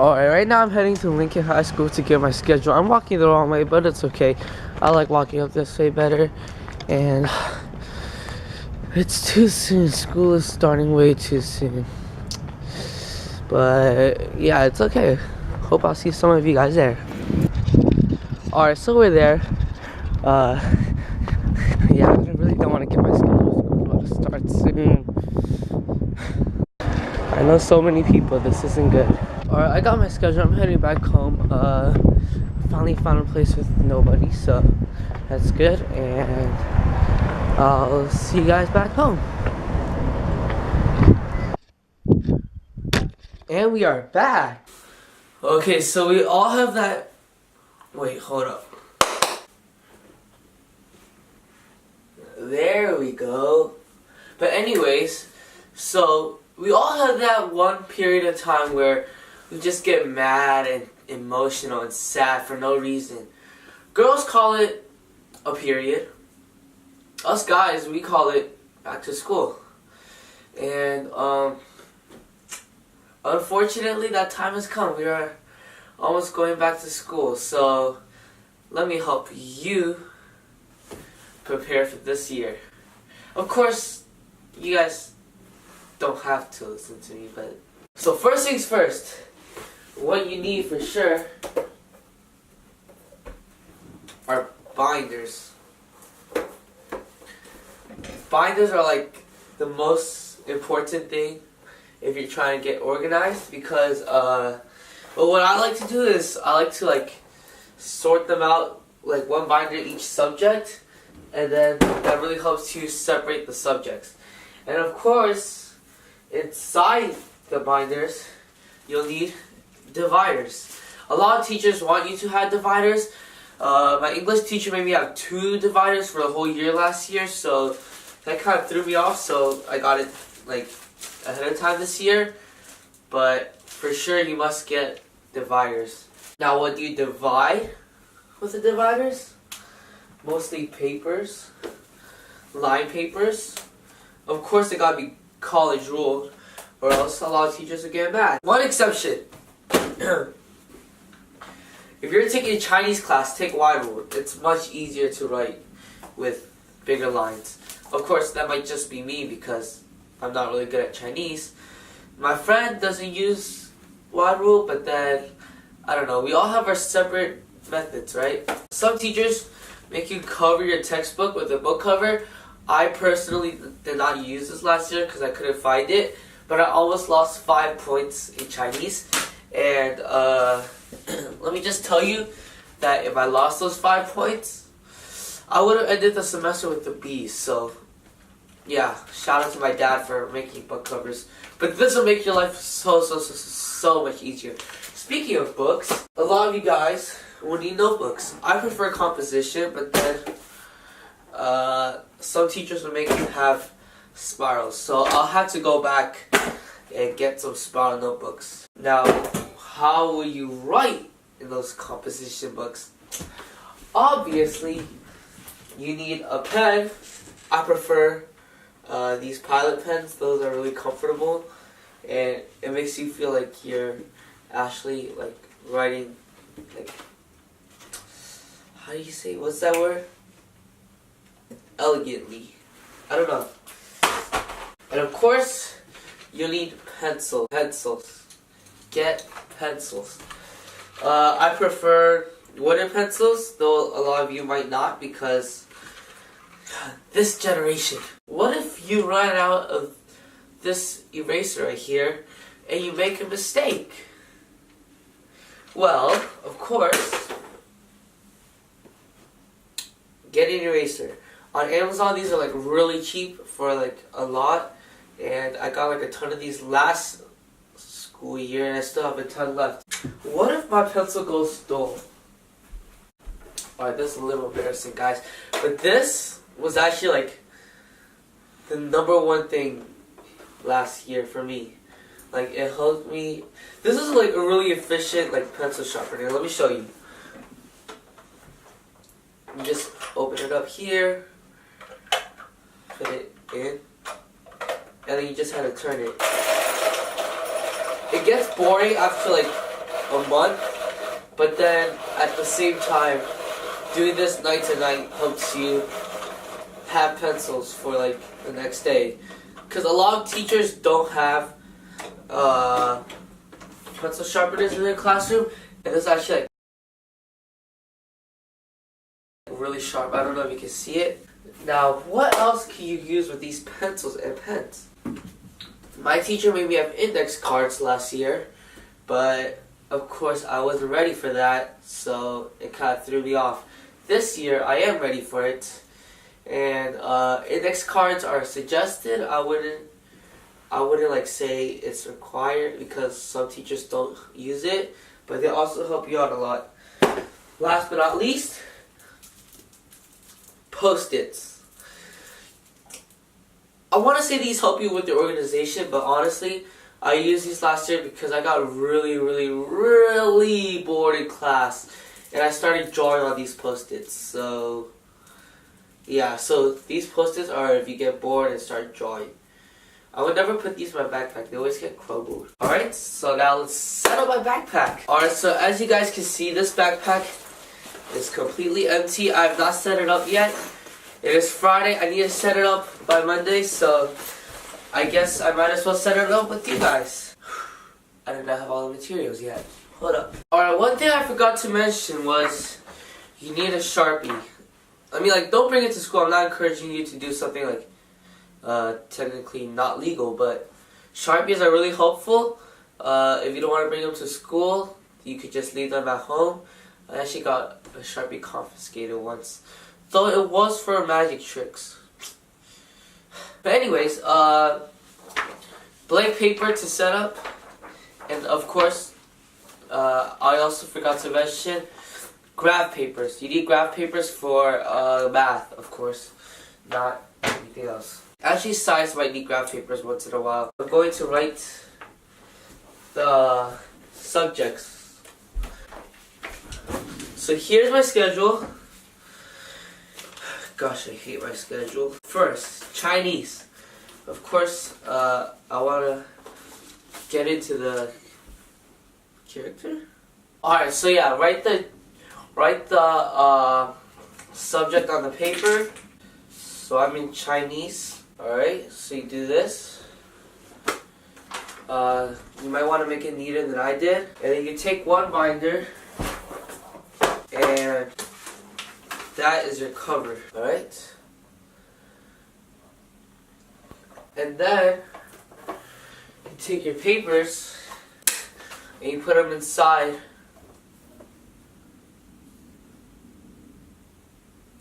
Alright, right now I'm heading to Lincoln High School to get my schedule. I'm walking the wrong way, but it's okay. I like walking up this way better. And it's too soon. School is starting way too soon. But yeah, it's okay. Hope I'll see some of you guys there. Alright, so we're there. Yeah, I really don't want to get my schedule. School's about to start soon. I know so many people. This isn't good. Alright, I got my schedule. I'm heading back home. Finally found a place with nobody, so that's good. And I'll see you guys back home. And we are back. Okay, so we all have that. Wait, hold up. There we go. But anyways, so we all have that one period of time where we just get mad and emotional and sad for no reason. Girls call it a period. Us guys, we call it back to school. And unfortunately, that time has come. We are almost going back to school. So let me help you prepare for this year. Of course, you guys don't have to listen to me, but so first things first, what you need for sure are binders. Binders are like the most important thing if you're trying to get organized, because well, what I like to do is I like to like sort them out, like one binder each subject, and then that really helps you separate the subjects. And of course, inside the binders, you'll need dividers. A lot of teachers want you to have dividers. My English teacher made me have 2 dividers for the whole year last year, so that kind of threw me off, so I got it like ahead of time this year. But for sure you must get dividers. Now, what do you divide with the dividers? Mostly papers, line papers. Of course, they gotta be college ruled, or else a lot of teachers will get mad. One exception. If you're taking a Chinese class, take wide rule. It's much easier to write with bigger lines. Of course, that might just be me because I'm not really good at Chinese. My friend doesn't use wide rule, but then, I don't know, we all have our separate methods, right? Some teachers make you cover your textbook with a book cover. I personally did not use this last year because I couldn't find it, but I almost lost 5 points in Chinese. And let me just tell you that if I lost those 5 points, I would have ended the semester with the B's. So yeah, shout out to my dad for making book covers. But this will make your life so much easier. Speaking of books, a lot of you guys will need notebooks. I prefer composition, but then some teachers will make you have spirals. So I'll have to go back and get some spiral notebooks. Now, how will you write in those composition books? Obviously, you need a pen. I prefer these Pilot pens. Those are really comfortable, and it makes you feel like you're actually like writing, like, how do you say, what's that word? Elegantly. I don't know. And of course, you need pencils. Get pencils. I prefer wooden pencils, though a lot of you might not, because this generation. What if you run out of this eraser right here and you make a mistake? Well, of course, get an eraser. On Amazon, these are like really cheap for like a lot, and I got like a ton of these last school year, and I still have a ton left. What if my pencil goes dull? Alright, this is a little embarrassing, guys, but this was actually like the #1 thing last year for me. Like, it helped me. This is like a really efficient like pencil sharpener. Let me show you. You just open it up here, put it in, and then you just have to turn it. It gets boring after like a month, but then at the same time, doing this night to night helps you have pencils for like the next day. Because a lot of teachers don't have pencil sharpeners in their classroom, and this is actually like really sharp. I don't know if you can see it. Now, what else can you use with these pencils and pens? My teacher made me have index cards last year, but of course I wasn't ready for that, so it kind of threw me off. This year I am ready for it, and index cards are suggested. I wouldn't like say it's required because some teachers don't use it, but they also help you out a lot. Last but not least, Post-its. I want to say these help you with your organization, but honestly, I used these last year because I got really bored in class, and I started drawing on these Post-its. So, yeah, so these Post-its are if you get bored and start drawing. I would never put these in my backpack. They always get crumbled. Alright, so now let's set up my backpack. Alright, so as you guys can see, this backpack is completely empty. I have not set it up yet. It is Friday. I need to set it up by Monday, so I guess I might as well set it up with you guys. I did not have all the materials yet. Hold up. Alright, one thing I forgot to mention was you need a Sharpie. I mean, like, don't bring it to school. I'm not encouraging you to do something like technically not legal, but Sharpies are really helpful. If you don't want to bring them to school, you could just leave them at home. I actually got a Sharpie confiscated once, though it was for magic tricks. But anyways, blank paper to set up, and of course, I also forgot to mention graph papers. You need graph papers for math, of course, not anything else. Actually, science might need graph papers once in a while. I'm going to write the subjects. So here's my schedule. Gosh, I hate my schedule. First, Chinese. Of course, I want to get into the character. Alright, so yeah, write the subject on the paper. So I'm in Chinese. Alright, so you do this. You might want to make it neater than I did. And then you take one binder, and that is your cover. Alright? And then you take your papers and you put them inside.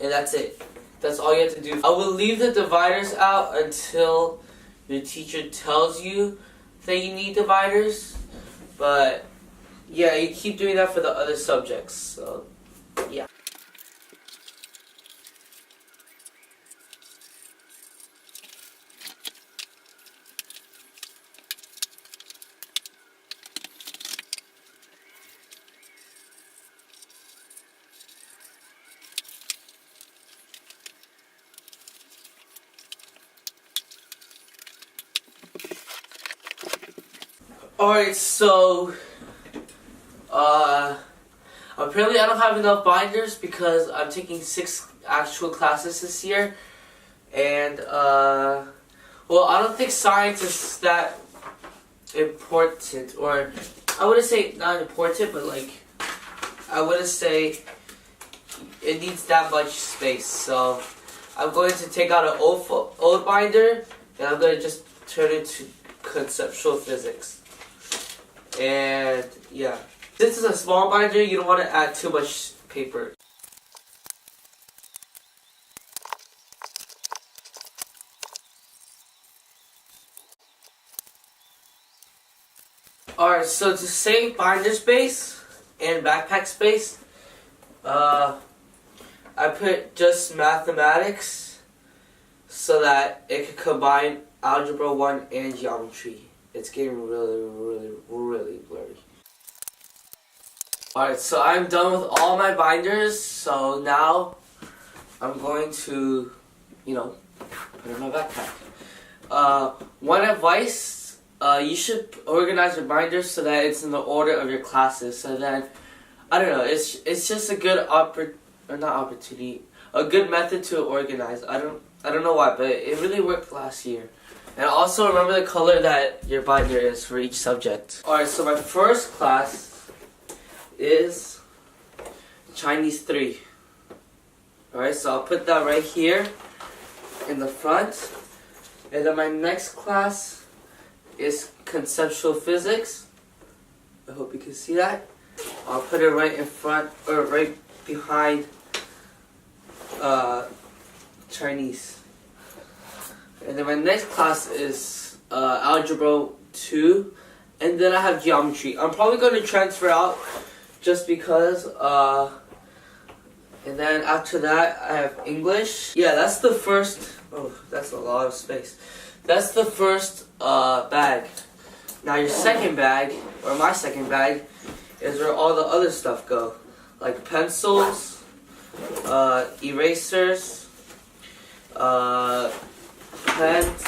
And that's it. That's all you have to do. I will leave the dividers out until your teacher tells you that you need dividers. But yeah, you keep doing that for the other subjects. So yeah. Alright, so apparently I don't have enough binders because I'm taking 6 actual classes this year, and well, I don't think science is that important, or I wouldn't say not important, but like I wouldn't say it needs that much space. So I'm going to take out an old binder, and I'm going to just turn it to conceptual physics. And yeah, this is a small binder. You don't want to add too much paper. Alright, so to save binder space and backpack space, I put just mathematics so that it could combine algebra 1 and geometry. It's getting really blurry. Alright, so I'm done with all my binders, so now I'm going to, put it in my backpack. One advice you should organize your binders so that it's in the order of your classes. So then, I don't know. It's just a good opportunity, a good method to organize. I don't know why, but it really worked last year. And also remember the color that your binder is for each subject. Alright, so my first class is Chinese 3. Alright, so I'll put that right here in the front. And then my next class is Conceptual Physics. I hope you can see that. I'll put it right in front, or right behind Chinese. And then my next class is Algebra 2. And then I have Geometry. I'm probably going to transfer out just because. And then after that, I have English. Yeah, that's the first. Oh, that's a lot of space. That's the first bag. Now your second bag, or my second bag, is where all the other stuff go. Like pencils, erasers, pens,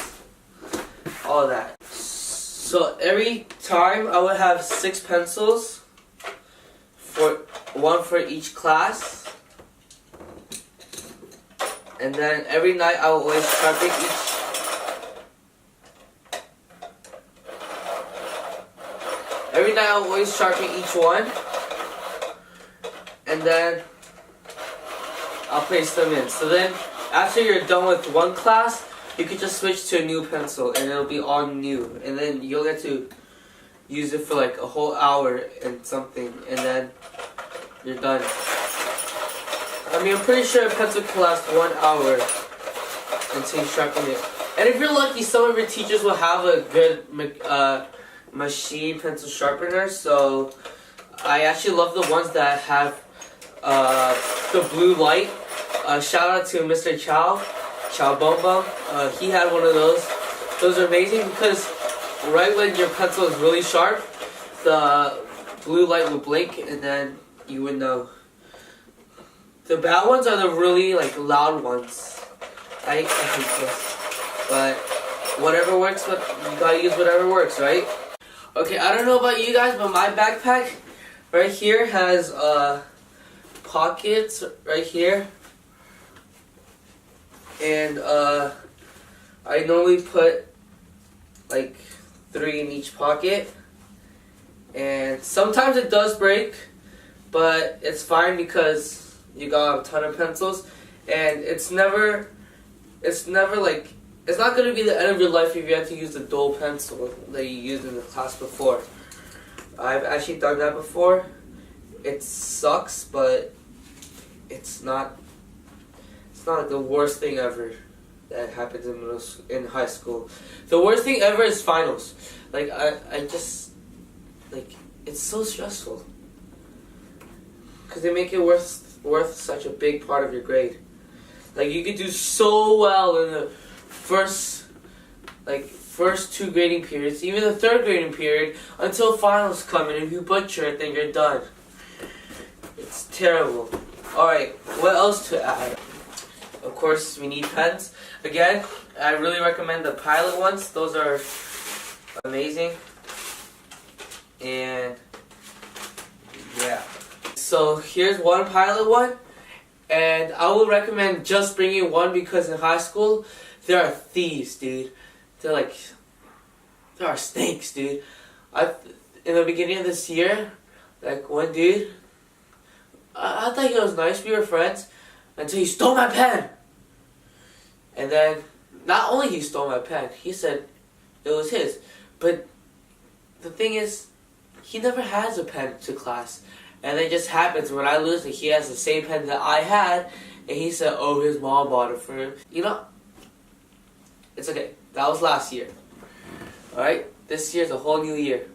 all that. So every time I would have 6 pencils, one for each class. And then every night I would always sharpen each one. And then I'll place them in. So then after you're done with one class, you can just switch to a new pencil and it'll be all new. And then you'll get to use it for like a whole hour and something, and then you're done. I mean, I'm pretty sure a pencil can last 1 hour until you sharpen it. And if you're lucky, some of your teachers will have a good machine pencil sharpener. So I actually love the ones that have the blue light. Shout out to Mr. Chow Bum Bum. He had one of those. Those are amazing because right when your pencil is really sharp, the blue light will blink and then you would know. The bad ones are the really like loud ones. I hate this. But whatever works, but you gotta use whatever works, right? Okay, I don't know about you guys, but my backpack right here has pockets right here. And I normally put like 3 in each pocket. And sometimes it does break, but it's fine because you got a ton of pencils, and it's never like, it's not going to be the end of your life if you have to use the dull pencil that you used in the class before. I've actually done that before. It sucks, but it's not like the worst thing ever that happens in high school. The worst thing ever is finals. Like I just like, it's so stressful because they make it worth such a big part of your grade. Like you could do so well in the first 2 grading periods, even the 3rd grading period, until finals come, and if you butcher it, then you're done. It's terrible. Alright, what else to add? Of course, we need pens. Again, I really recommend the Pilot ones. Those are amazing. And yeah. So here's one Pilot one. And I would recommend just bringing one because in high school, there are thieves, dude. There are snakes, dude. In the beginning of this year, like one dude, I thought he was nice, we were friends, until he stole my pen. And then, not only he stole my pen, he said it was his. But the thing is, he never has a pen to class. And it just happens when I lose it, he has the same pen that I had, and he said, oh, his mom bought it for him. You know, it's okay. That was last year. Alright? This year's a whole new year.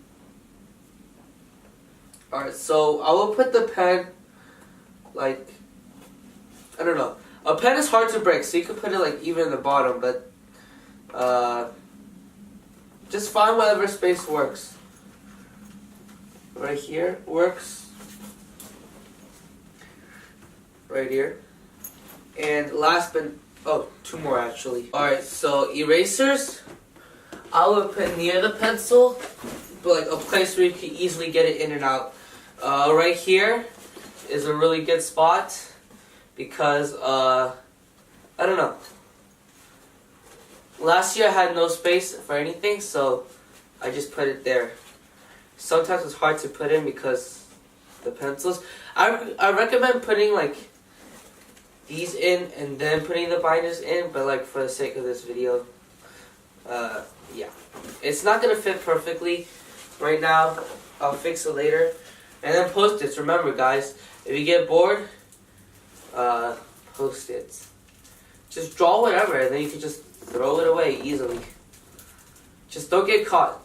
Alright, so I will put the pen, like, I don't know. A pen is hard to break, so you can put it, like, even in the bottom, but, just find whatever space works. Right here works. Right here. And last but, oh, 2 more actually. Alright, so erasers. I would put near the pencil, but like a place where you can easily get it in and out. Right here is a really good spot because I don't know. Last year I had no space for anything, so I just put it there. Sometimes it's hard to put in because the pencils. I recommend putting like these in and then putting the binders in, but like for the sake of this video, yeah, it's not gonna fit perfectly right now. I'll fix it later. And then post-its. Remember, guys, if you get bored, post-its. Just draw whatever, and then you can just throw it away easily. Just don't get caught.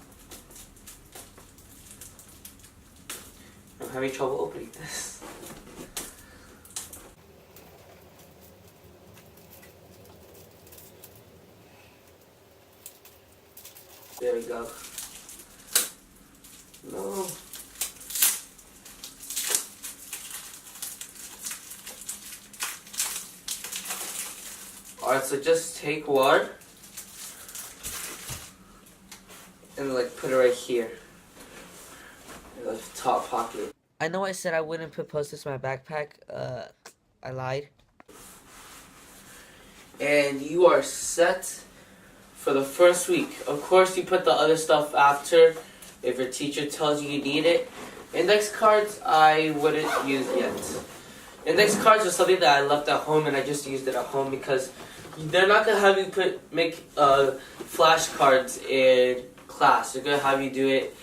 I'm having trouble opening this. There we go. No. Alright, so just take one and like put it right here in the top pocket. I know I said I wouldn't put post-its in my backpack. I lied. And you are set for the first week. Of course, you put the other stuff after if your teacher tells you you need it. Index cards, I wouldn't use yet. Index cards are something that I left at home, and I just used it at home because they're not gonna have you make flashcards in class. They're gonna have you do it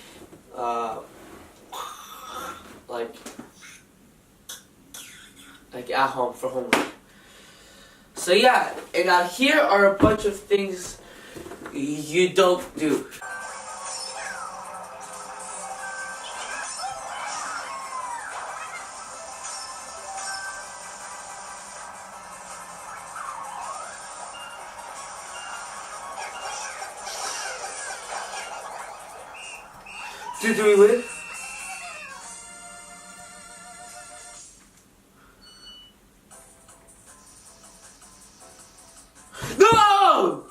like at home for homework. So yeah, and now here are a bunch of things you don't do. Do we win? No!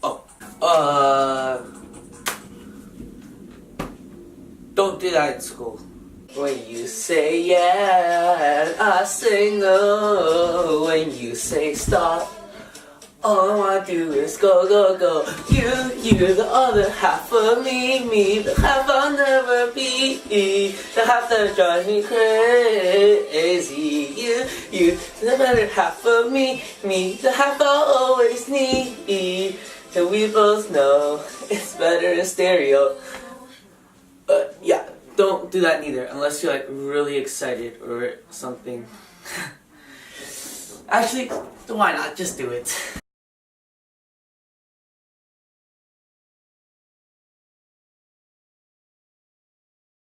Oh. Don't do that in school. When you say yeah, I say no. When you say stop, all I wanna do is go, go, go. You, the other half of me, the half I'll never be, the half that drives me crazy. You, the better half of me, the half I'll always need. And we both know it's better in stereo. Yeah, don't do that neither, unless you're like really excited or something. Actually, why not? Just do it.